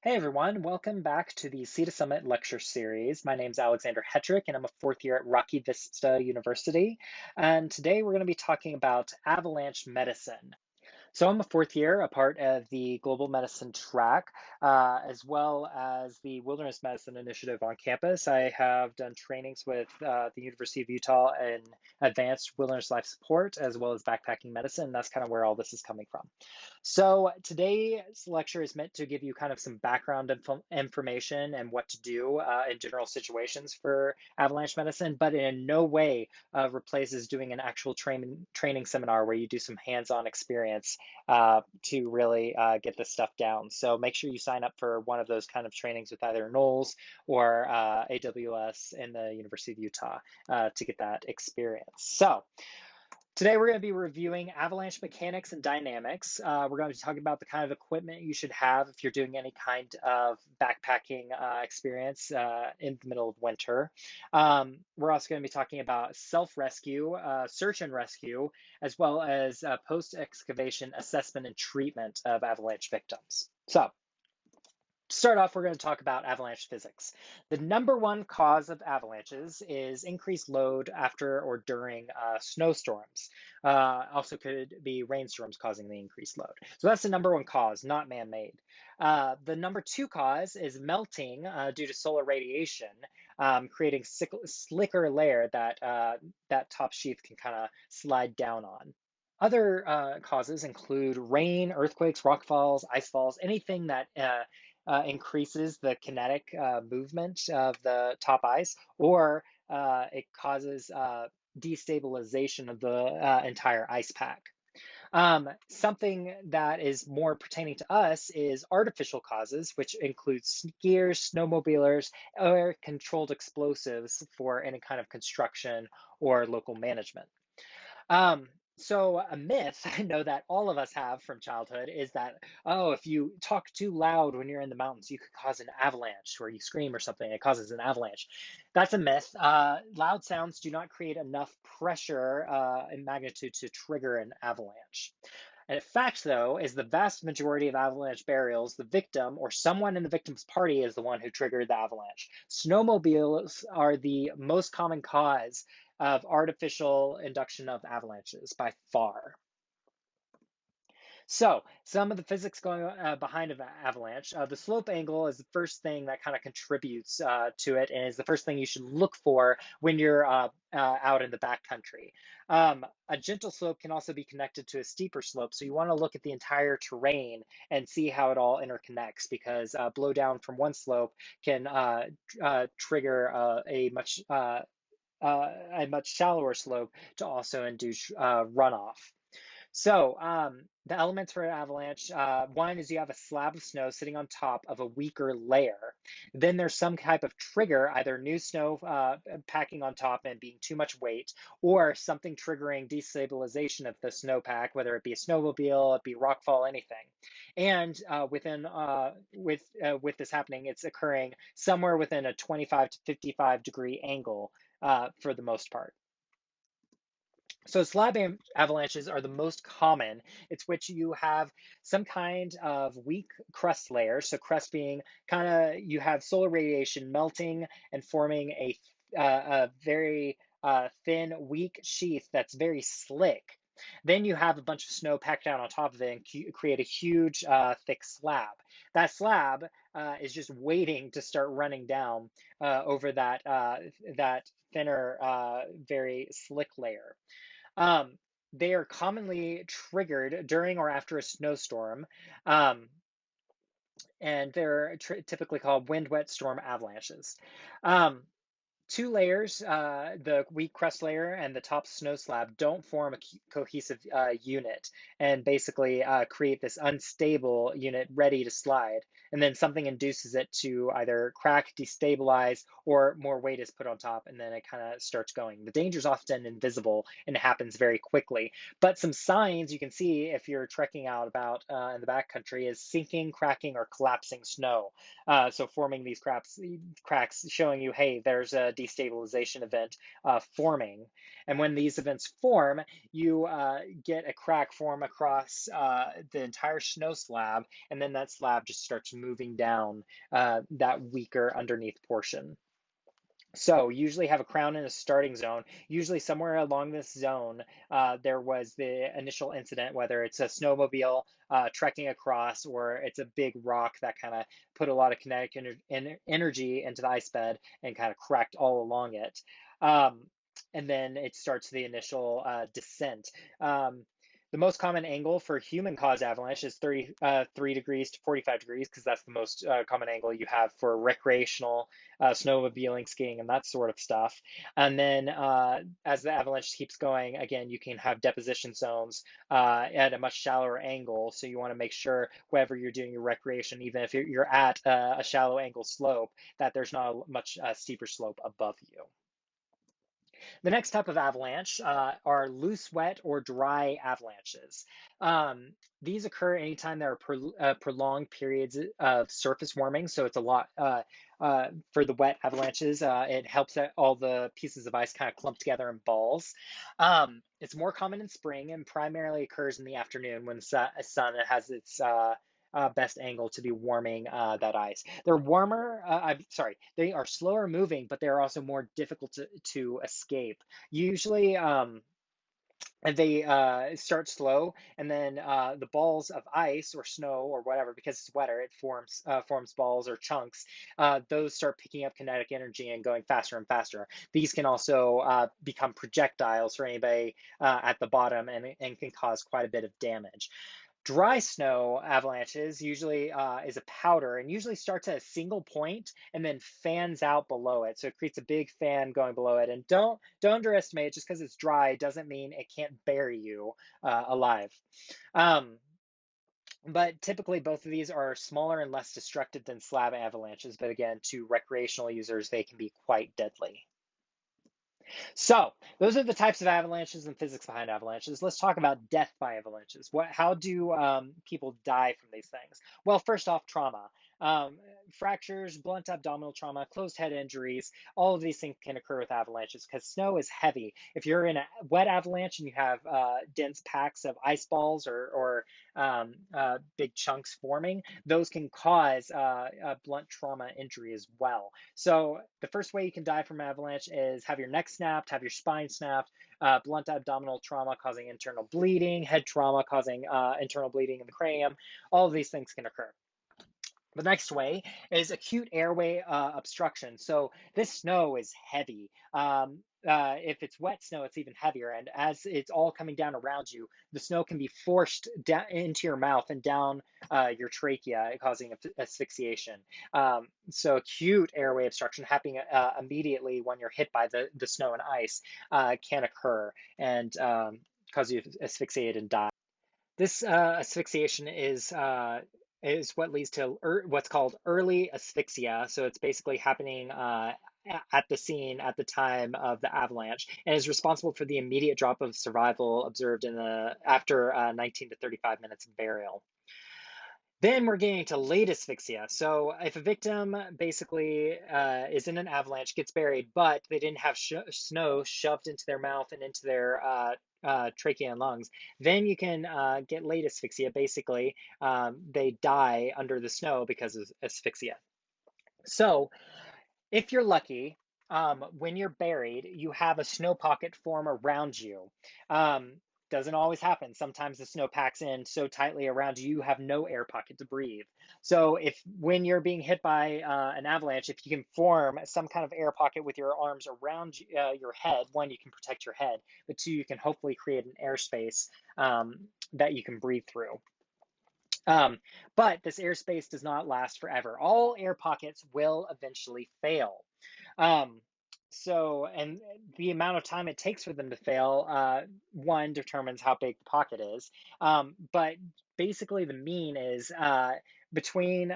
Hey everyone, welcome back to the Sea to Summit lecture series. My name is Alexander Hetrick and I'm a fourth year at Rocky Vista University. And today we're going to be talking about Avalanche Medicine. So I'm a fourth year, a part of the global medicine track, as well as the wilderness medicine initiative on campus. I have done trainings with the University of Utah in advanced wilderness life support, as well as backpacking medicine. That's kind of where all this is coming from. So today's lecture is meant to give you kind of some background information and what to do in general situations for avalanche medicine, but in no way replaces doing an actual training seminar where you do some hands-on experience to really get this stuff down. So make sure you sign up for one of those kind of trainings with either Knowles or AWLS in the University of Utah to get that experience. So today we're going to be reviewing avalanche mechanics and dynamics. We're going to be talking about the kind of equipment you should have if you're doing any kind of backpacking experience in the middle of winter. We're also going to be talking about self-rescue, search and rescue, as well as post-excavation assessment and treatment of avalanche victims. So to start off, we're going to talk about avalanche physics. The number one cause of avalanches is increased load after or during snowstorms. Also could be rainstorms causing the increased load. So that's the number one cause, not man-made. The number two cause is melting due to solar radiation, creating slicker layer that that top sheath can kind of slide down on. Other causes include rain, earthquakes, rock falls, ice falls, anything that increases the kinetic movement of the top ice, or it causes destabilization of the entire ice pack. Something that is more pertaining to us is artificial causes, which include skiers, snowmobilers, or controlled explosives for any kind of construction or local management. So a myth I know that all of us have from childhood is that, oh, if you talk too loud when you're in the mountains, you could cause an avalanche, or you scream or something, it causes an avalanche. That's a myth. Loud sounds do not create enough pressure and magnitude to trigger an avalanche. And fact, though, is the vast majority of avalanche burials, the victim or someone in the victim's party is the one who triggered the avalanche. Snowmobiles are the most common cause of artificial induction of avalanches by far. So some of the physics going behind an avalanche. The slope angle is the first thing that kind of contributes to it, and is the first thing you should look for when you're out in the backcountry. A gentle slope can also be connected to a steeper slope, so you want to look at the entire terrain and see how it all interconnects, because blow down from one slope can trigger a much shallower slope to also induce runoff. So the elements for an avalanche, one is you have a slab of snow sitting on top of a weaker layer. Then there's some type of trigger, either new snow packing on top and being too much weight, or something triggering destabilization of the snowpack, whether it be a snowmobile, it be rockfall, anything. And with this happening, it's occurring somewhere within a 25 to 55 degree angle for the most part. So slab avalanches are the most common. It's which you have some kind of weak crust layer. So crust being kind of, you have solar radiation melting and forming a very thin, weak sheath that's very slick. Then you have a bunch of snow packed down on top of it and create a huge, thick slab. That slab is just waiting to start running down over that thinner, very slick layer. Um, they are commonly triggered during or after a snowstorm, um, and they're typically called wind wet storm avalanches. Um, Two layers, the weak crust layer and the top snow slab, don't form a cohesive unit and basically create this unstable unit ready to slide. And then something induces it to either crack, destabilize, or more weight is put on top, and then it kind of starts going. The danger is often invisible and it happens very quickly. But some signs you can see if you're trekking out about in the backcountry is sinking, cracking, or collapsing snow. So forming these cracks showing you, hey, there's a destabilization event forming. And when these events form, you get a crack form across the entire snow slab, and then that slab just starts moving down that weaker underneath portion. So usually have a crown and a starting zone. Usually somewhere along this zone, there was the initial incident, whether it's a snowmobile trekking across or it's a big rock that kind of put a lot of kinetic energy into the ice bed and kind of cracked all along it. And then it starts the initial descent. The most common angle for human-caused avalanche is 33 degrees to 45 degrees because that's the most common angle you have for recreational snowmobiling, skiing, and that sort of stuff. And then as the avalanche keeps going, again, you can have deposition zones at a much shallower angle. So you want to make sure wherever you're doing your recreation, even if you're at a shallow angle slope, that there's not a much steeper slope above you. The next type of avalanche are loose, wet, or dry avalanches. These occur anytime there are prolonged periods of surface warming. So it's a lot for the wet avalanches. It helps that all the pieces of ice kind of clump together in balls. It's more common in spring and primarily occurs in the afternoon when the sun has its best angle to be warming that ice. They're warmer, they are slower moving, but they're also more difficult to escape. Usually, they start slow, and then the balls of ice or snow or whatever, because it's wetter, it forms balls or chunks. Those start picking up kinetic energy and going faster and faster. These can also become projectiles for anybody at the bottom and can cause quite a bit of damage. Dry snow avalanches usually is a powder and usually starts at a single point and then fans out below it. So it creates a big fan going below it. And don't underestimate it. Just because it's dry doesn't mean it can't bury you alive. But typically both of these are smaller and less destructive than slab avalanches. But again, to recreational users, they can be quite deadly. So those are the types of avalanches and physics behind avalanches. Let's talk about death by avalanches. How do people die from these things? Well, first off, trauma. Fractures, blunt abdominal trauma, closed head injuries, all of these things can occur with avalanches because snow is heavy. If you're in a wet avalanche and you have dense packs of ice balls or big chunks forming, those can cause a blunt trauma injury as well. So the first way you can die from avalanche is have your neck snapped, have your spine snapped, blunt abdominal trauma causing internal bleeding, head trauma causing internal bleeding in the cranium. All of these things can occur. The next way is acute airway obstruction. So this snow is heavy. If it's wet snow, it's even heavier. And as it's all coming down around you, the snow can be forced down into your mouth and down your trachea, causing asphyxiation. So acute airway obstruction happening immediately when you're hit by the snow and ice can occur and cause you asphyxiate and die. This asphyxiation is what leads to what's called early asphyxia. So it's basically happening at the scene at the time of the avalanche, and is responsible for the immediate drop of survival observed after 19 to 35 minutes of burial. Then we're getting to late asphyxia. So if a victim basically is in an avalanche, gets buried, but they didn't have snow shoved into their mouth and into their trachea and lungs, then you can get late asphyxia. Basically, they die under the snow because of asphyxia. So if you're lucky, when you're buried, you have a snow pocket form around you. Doesn't always happen. Sometimes the snow packs in so tightly around you, you have no air pocket to breathe. So when you're being hit by an avalanche, if you can form some kind of air pocket with your arms around your head, one, you can protect your head, but two, you can hopefully create an airspace that you can breathe through. But this airspace does not last forever. All air pockets will eventually fail. And the amount of time it takes for them to fail, one, determines how big the pocket is. But basically the mean is between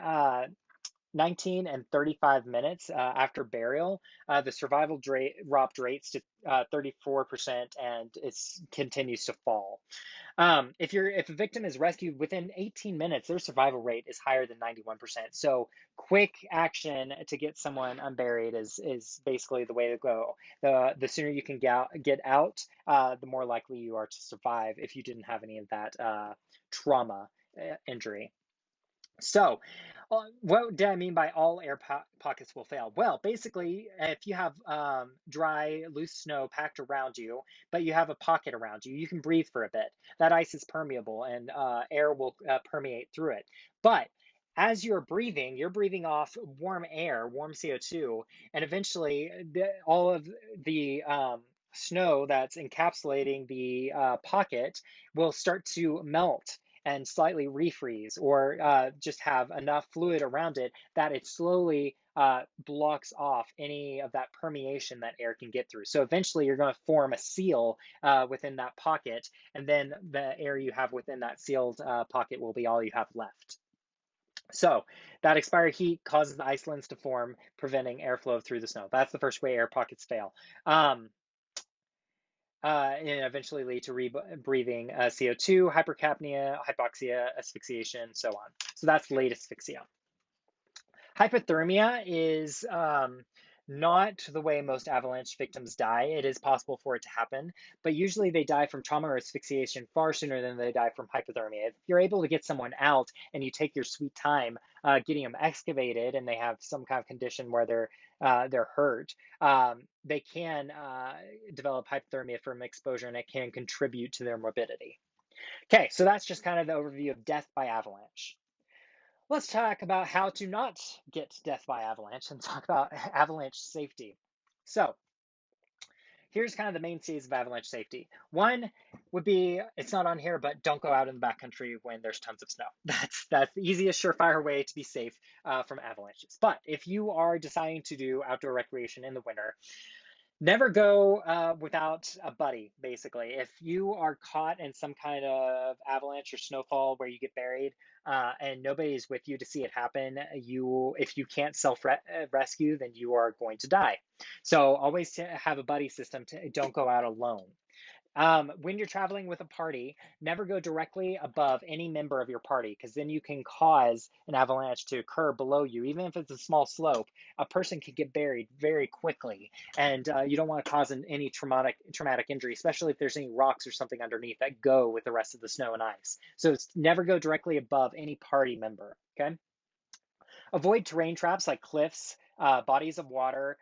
19 and 35 minutes after burial, the survival rate dropped rates to 34%, and it continues to fall. If a victim is rescued within 18 minutes, their survival rate is higher than 91%. So quick action to get someone unburied is basically the way to go. The sooner you can get out, the more likely you are to survive if you didn't have any of that trauma injury. So, what did I mean by all air pockets will fail? Well, basically, if you have dry, loose snow packed around you, but you have a pocket around you, you can breathe for a bit. That ice is permeable and air will permeate through it. But as you're breathing off warm air, warm CO2, and eventually all of the snow that's encapsulating the pocket will start to melt and slightly refreeze, or just have enough fluid around it that it slowly blocks off any of that permeation that air can get through. So eventually you're going to form a seal within that pocket, and then the air you have within that sealed pocket will be all you have left. So that expired heat causes the ice lens to form, preventing airflow through the snow. That's the first way air pockets fail. And eventually lead to rebreathing CO2, hypercapnia, hypoxia, asphyxiation, so on. So that's late asphyxia. Hypothermia is not the way most avalanche victims die. It is possible for it to happen, but usually they die from trauma or asphyxiation far sooner than they die from hypothermia. If you're able to get someone out and you take your sweet time getting them excavated, and they have some kind of condition where they're hurt, they can develop hypothermia from exposure, and it can contribute to their morbidity. Okay, so that's just kind of the overview of death by avalanche. Let's talk about how to not get death by avalanche and talk about avalanche safety. So here's kind of the mainstays of avalanche safety. One would be, it's not on here, but don't go out in the backcountry when there's tons of snow. That's the easiest, surefire way to be safe from avalanches. But if you are deciding to do outdoor recreation in the winter, never go without a buddy, basically. If you are caught in some kind of avalanche or snowfall where you get buried and nobody's with you to see it happen, if you can't self-rescue, then you are going to die. So always have a buddy system. Don't go out alone. When you're traveling with a party, never go directly above any member of your party, because then you can cause an avalanche to occur below you. Even if it's a small slope, a person can get buried very quickly, and you don't want to cause any traumatic injury, especially if there's any rocks or something underneath that go with the rest of the snow and ice. So never go directly above any party member, okay? Avoid terrain traps like cliffs, bodies of water,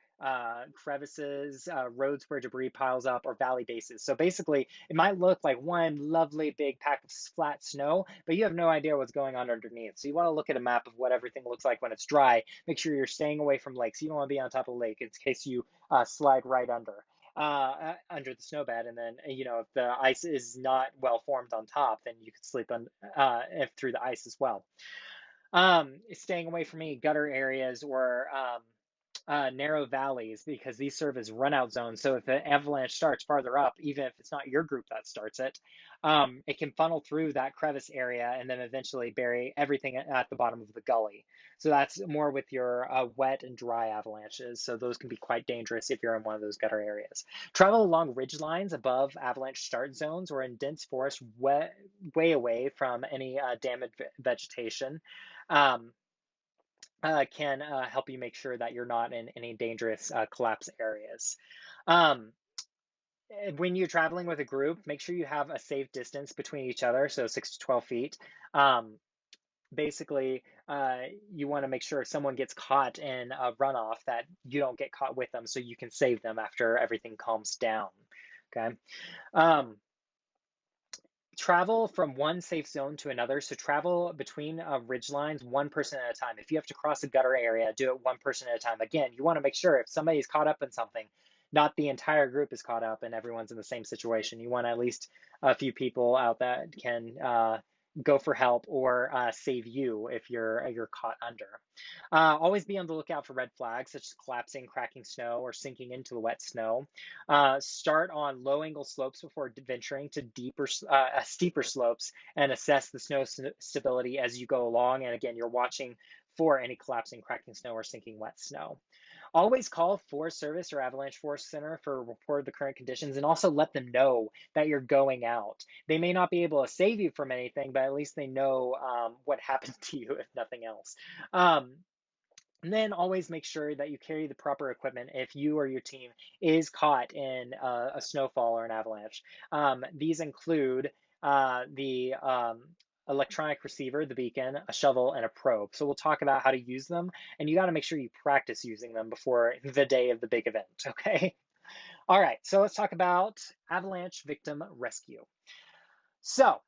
crevices, roads where debris piles up, or valley bases. So basically, it might look like one lovely big pack of flat snow, but you have no idea what's going on underneath. So you want to look at a map of what everything looks like when it's dry. Make sure you're staying away from lakes. You don't want to be on top of a lake in case you slide right under the snowbed. And then, if the ice is not well formed on top, then you could sleep through the ice as well. Staying away from any gutter areas or narrow valleys, because these serve as runout zones. So if an avalanche starts farther up, even if it's not your group that starts it, it can funnel through that crevice area and then eventually bury everything at the bottom of the gully. So that's more with your wet and dry avalanches. So those can be quite dangerous if you're in one of those gutter areas. Travel along ridge lines above avalanche start zones or in dense forest way away from any damaged vegetation. Can help you make sure that you're not in any dangerous collapse areas. When you're traveling with a group, make sure you have a safe distance between each other, so 6 to 12 feet. Basically, you want to make sure if someone gets caught in a runoff that you don't get caught with them, so you can save them after everything calms down, okay? Travel from one safe zone to another. So travel between ridge lines one person at a time. If you have to cross a gutter area, do it one person at a time. Again, you want to make sure if somebody's caught up in something, not the entire group is caught up and everyone's in the same situation. You want at least a few people out that can go for help or save you if you're caught under. Always be on the lookout for red flags such as collapsing, cracking snow, or sinking into the wet snow. Start on low angle slopes before venturing to steeper slopes, and assess the snow stability as you go along. And again, you're watching for any collapsing, cracking snow or sinking wet snow. Always call Forest Service or Avalanche Force Center for a report of the current conditions, and also let them know that you're going out. They may not be able to save you from anything, but at least they know what happened to you, if nothing else. And then always make sure that you carry the proper equipment if you or your team is caught in a snowfall or an avalanche. These include the electronic receiver, the beacon, a shovel, and a probe. So we'll talk about how to use them, and you got to make sure you practice using them before the day of the big event, okay? All right, so let's talk about avalanche victim rescue. So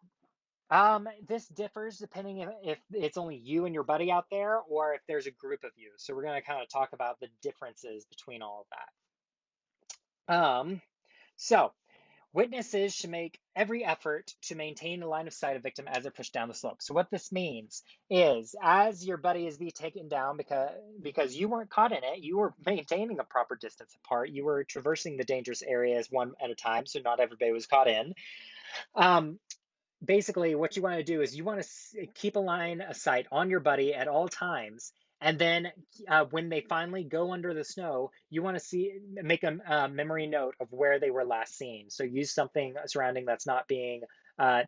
this differs depending if it's only you and your buddy out there or if there's a group of you. So we're going to kind of talk about the differences between all of that. So witnesses should make every effort to maintain the line of sight of victim as they're pushed down the slope. So what this means is as your buddy is being taken down because you weren't caught in it, you were maintaining a proper distance apart, you were traversing the dangerous areas one at a time, so not everybody was caught in. Basically what you want to do is you want to keep a line of sight on your buddy at all times, and then when they finally go under the snow, you want to make a memory note of where they were last seen. So use something surrounding that's not being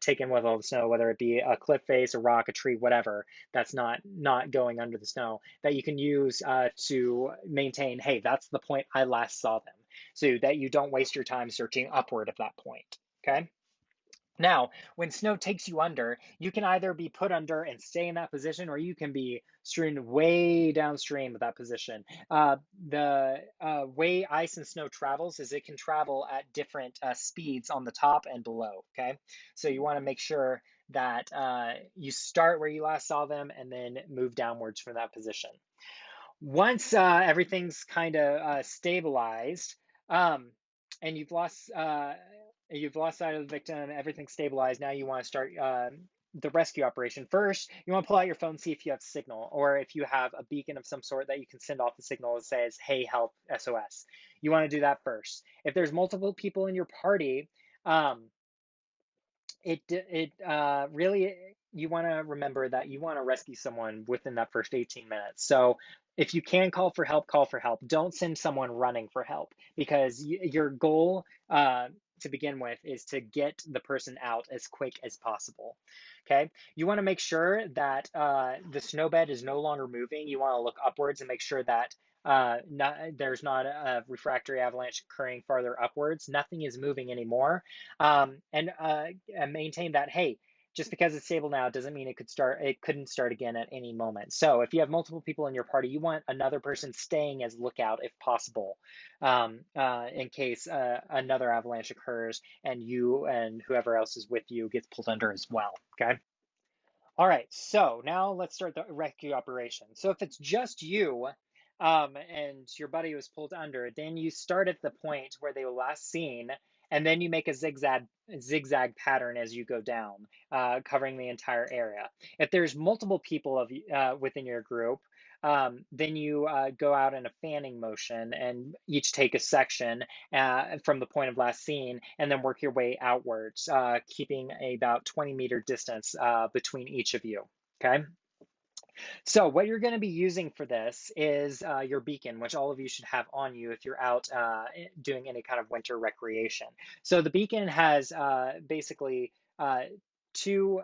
taken with all the snow, whether it be a cliff face, a rock, a tree, whatever, that's not going under the snow, that you can use to maintain, hey, that's the point I last saw them, so that you don't waste your time searching upward at that point, okay? Now, when snow takes you under, you can either be put under and stay in that position, or you can be strewn way downstream of that position. The way ice and snow travels is it can travel at different speeds on the top and below, okay? So you want to make sure that you start where you last saw them and then move downwards from that position. Once everything's kind of stabilized, and you've lost sight of the victim, everything's stabilized. Now you want to start the rescue operation. First, you want to pull out your phone, see if you have signal, or if you have a beacon of some sort that you can send off the signal that says, "Hey, help, SOS." You want to do that first. If there's multiple people in your party, really, you want to remember that you want to rescue someone within that first 18 minutes. So if you can call for help, call for help. Don't send someone running for help, because your goal to begin with is to get the person out as quick as possible. Okay, you want to make sure that the snowbed is no longer moving. You want to look upwards and make sure that there's not a refractory avalanche occurring farther upwards. Nothing is moving anymore. And maintain that, hey, just because it's stable now doesn't mean it couldn't start again at any moment. So if you have multiple people in your party, you want another person staying as lookout if possible, in case another avalanche occurs and you and whoever else is with you gets pulled under as well, okay? All right, so now let's start the rescue operation. So if it's just you and your buddy was pulled under, then you start at the point where they were last seen, and then you make a zigzag pattern as you go down, covering the entire area. If there's multiple people within your group, then you go out in a fanning motion and each take a section from the point of last seen, and then work your way outwards, keeping about 20-meter distance between each of you, okay? So what you're going to be using for this is your beacon, which all of you should have on you if you're out doing any kind of winter recreation. So the beacon has basically two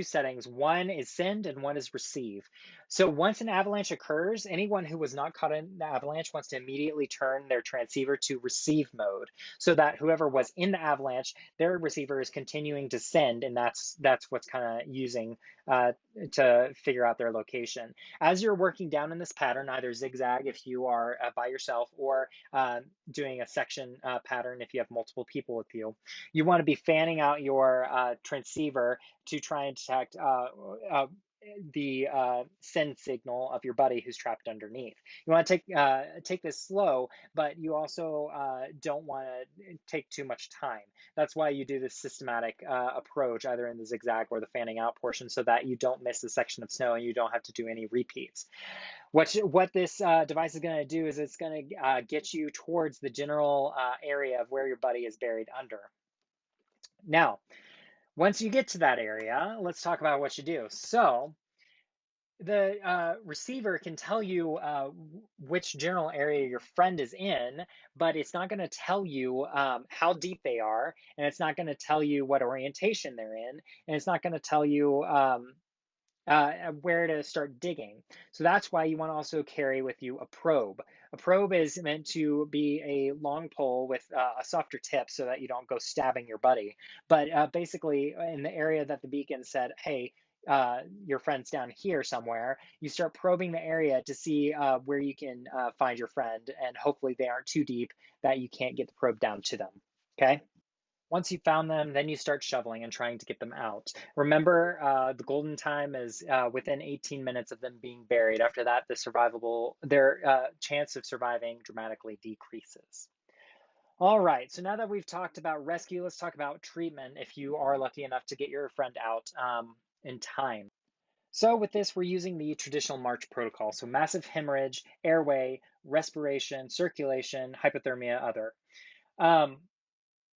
settings. One is send and one is receive. So once an avalanche occurs, anyone who was not caught in the avalanche wants to immediately turn their transceiver to receive mode, so that whoever was in the avalanche, their receiver is continuing to send, and that's what's kind of using to figure out their location. As you're working down in this pattern, either zigzag if you are by yourself, or doing a section pattern if you have multiple people with you, you want to be fanning out your transceiver to try and detect the send signal of your buddy who's trapped underneath. You want to take this slow, but you also don't want to take too much time. That's why you do this systematic approach, either in the zigzag or the fanning out portion, so that you don't miss a section of snow and you don't have to do any repeats. What this device is going to do is it's going to get you towards the general area of where your buddy is buried under. Now, once you get to that area, let's talk about what you do. So The receiver can tell you which general area your friend is in, but it's not going to tell you how deep they are, and it's not going to tell you what orientation they're in, and it's not going to tell you where to start digging. So that's why you want to also carry with you a probe. A probe is meant to be a long pole with a softer tip so that you don't go stabbing your buddy. But basically, in the area that the beacon said, hey, your friend's down here somewhere, you start probing the area to see where you can find your friend, and hopefully they aren't too deep that you can't get the probe down to them. Okay? Once you found them, then you start shoveling and trying to get them out. Remember, the golden time is within 18 minutes of them being buried. After that, their chance of surviving dramatically decreases. All right, so now that we've talked about rescue, let's talk about treatment if you are lucky enough to get your friend out in time. So with this, we're using the traditional March protocol. So massive hemorrhage, airway, respiration, circulation, hypothermia, other. Um,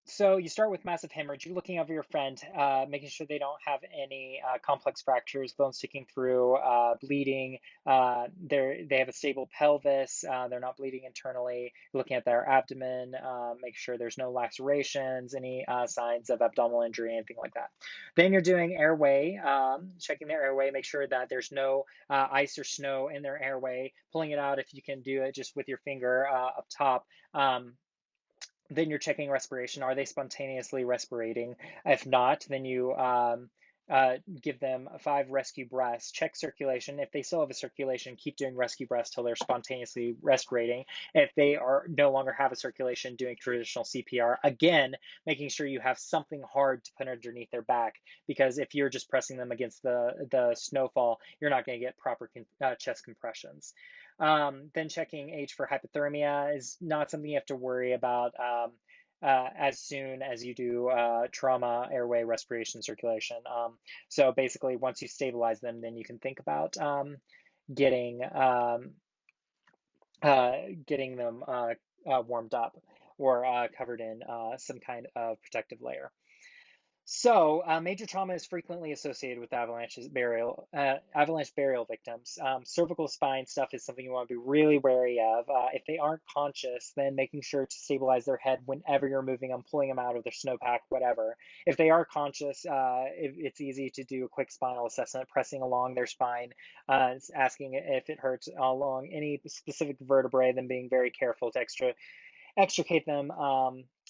so you start with massive hemorrhage. You're looking over your friend, making sure they don't have any complex fractures, bone sticking through, bleeding. They have a stable pelvis. They're not bleeding internally. You're looking at their abdomen, make sure there's no lacerations, any signs of abdominal injury, anything like that. Then you're doing airway, checking their airway, make sure that there's no ice or snow in their airway. Pulling it out if you can do it just with your finger up top. Then you're checking respiration. Are they spontaneously respirating? If not, then you give them 5 rescue breaths. Check circulation. If they still have a circulation, keep doing rescue breaths till they're spontaneously respirating. If they are no longer have a circulation, doing traditional CPR. Again, making sure you have something hard to put underneath their back, because if you're just pressing them against the snowfall, you're not going to get proper chest compressions. Then checking age for hypothermia is not something you have to worry about as soon as you do trauma, airway, respiration, circulation. So basically, once you stabilize them, then you can think about getting getting them warmed up or covered in some kind of protective layer. So, major trauma is frequently associated with avalanche burial victims. Cervical spine stuff is something you want to be really wary of. If they aren't conscious, then making sure to stabilize their head whenever you're moving them, pulling them out of their snowpack, whatever. If they are conscious, it's easy to do a quick spinal assessment, pressing along their spine, asking if it hurts along any specific vertebrae, then being very careful to extricate them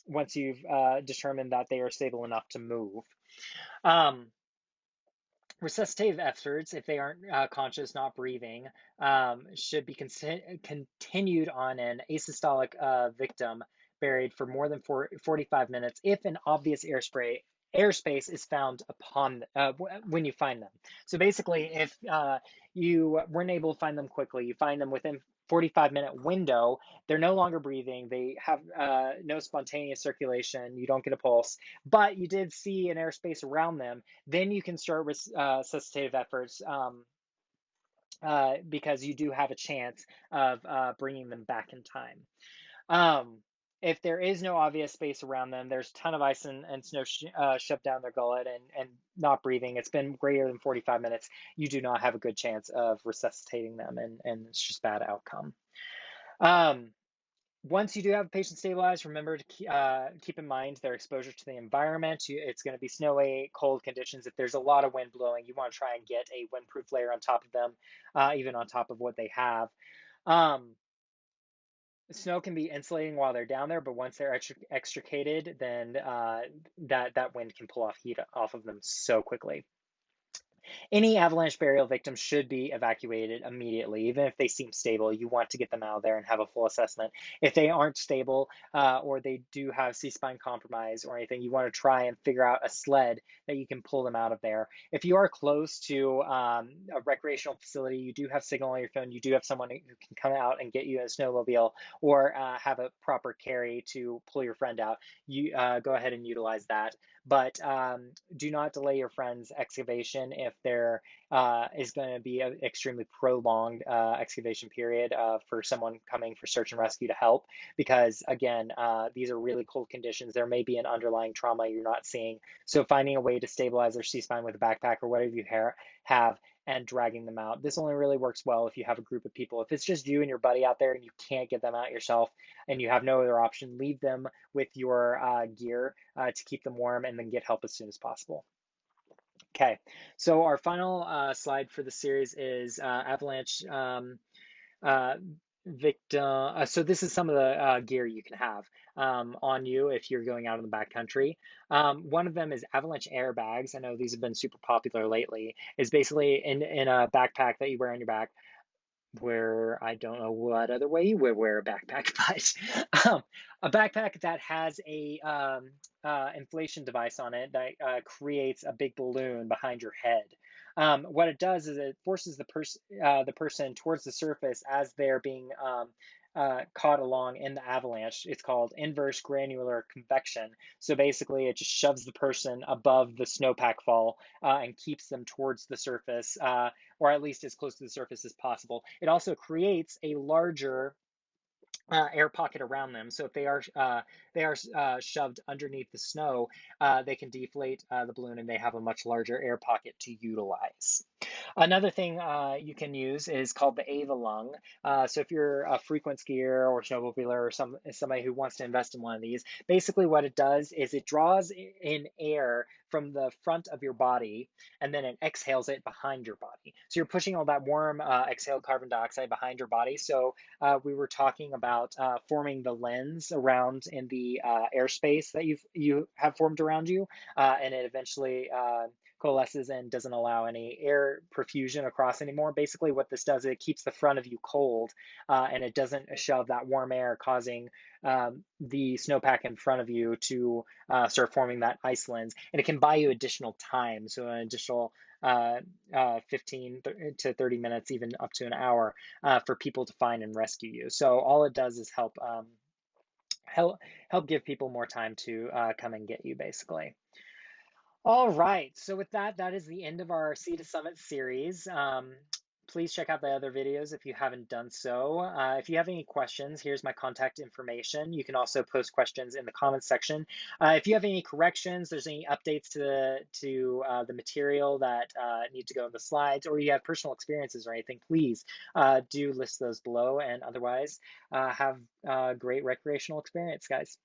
once you've determined that they are stable enough to move. Um, Resuscitative efforts, if they aren't conscious, not breathing, should be continued on an asystolic victim buried for more than 45 minutes if an obvious airspace is found upon when you find them. So basically, if you weren't able to find them quickly, you find them within 45-minute window, they're no longer breathing, they have no spontaneous circulation, you don't get a pulse, but you did see an airspace around them, then you can start resuscitative efforts because you do have a chance of bringing them back in time. If there is no obvious space around them, there's a ton of ice and snow shoved down their gullet and not breathing, it's been greater than 45 minutes, you do not have a good chance of resuscitating them, and it's just bad outcome. Once you do have a patient stabilized, remember to keep in mind their exposure to the environment. It's going to be snowy, cold conditions. If there's a lot of wind blowing, you want to try and get a windproof layer on top of them, even on top of what they have. Snow can be insulating while they're down there, but once they're extricated, then that wind can pull off heat off of them so quickly. Any avalanche burial victims should be evacuated immediately. Even if they seem stable, you want to get them out there and have a full assessment. If they aren't stable or they do have C-spine compromise or anything, you want to try and figure out a sled that you can pull them out of there. If you are close to a recreational facility, you do have signal on your phone, you do have someone who can come out and get you in a snowmobile or have a proper carry to pull your friend out, you go ahead and utilize that. But do not delay your friend's excavation if they're is going to be an extremely prolonged excavation period for someone coming for search and rescue to help, because again, these are really cold conditions. There may be an underlying trauma you're not seeing. So finding a way to stabilize their C-spine with a backpack or whatever you have and dragging them out. This only really works well if you have a group of people. If it's just you and your buddy out there and you can't get them out yourself and you have no other option, leave them with your gear to keep them warm and then get help as soon as possible. Okay, so our final slide for the series is Avalanche uh, victim. So this is some of the gear you can have on you if you're going out in the backcountry. One of them is Avalanche Airbags. I know these have been super popular lately. It's basically in a backpack that you wear on your back, where I don't know what other way you would wear a backpack, but a backpack that has a inflation device on it that creates a big balloon behind your head. What it does is it forces the person towards the surface as they're being caught along in the avalanche. It's called inverse granular convection. So basically, it just shoves the person above the snowpack fall and keeps them towards the surface, or at least as close to the surface as possible. It also creates a larger air pocket around them. So if they are shoved underneath the snow, they can deflate the balloon and they have a much larger air pocket to utilize. Another thing you can use is called the Ava lung. So if you're a frequent skier or snowmobiler or somebody who wants to invest in one of these, basically what it does is it draws in air from the front of your body and then it exhales it behind your body. So you're pushing all that warm exhaled carbon dioxide behind your body. So we were talking about forming the lens around in the airspace that you have formed around you, and it eventually coalesces and doesn't allow any air perfusion across anymore. Basically, what this does is it keeps the front of you cold, and it doesn't shove that warm air, causing the snowpack in front of you to start forming that ice lens. And it can buy you additional time, so an additional 15 to 30 minutes, even up to an hour, for people to find and rescue you. So all it does is help give people more time to come and get you, basically. All right, so with that, that is the end of our Sea to Summit series. Please check out the other videos if you haven't done so. If you have any questions, here's my contact information. You can also post questions in the comments section. If you have any corrections, there's any updates to the material that need to go in the slides, or you have personal experiences or anything, please do list those below. And otherwise, have a great recreational experience, guys.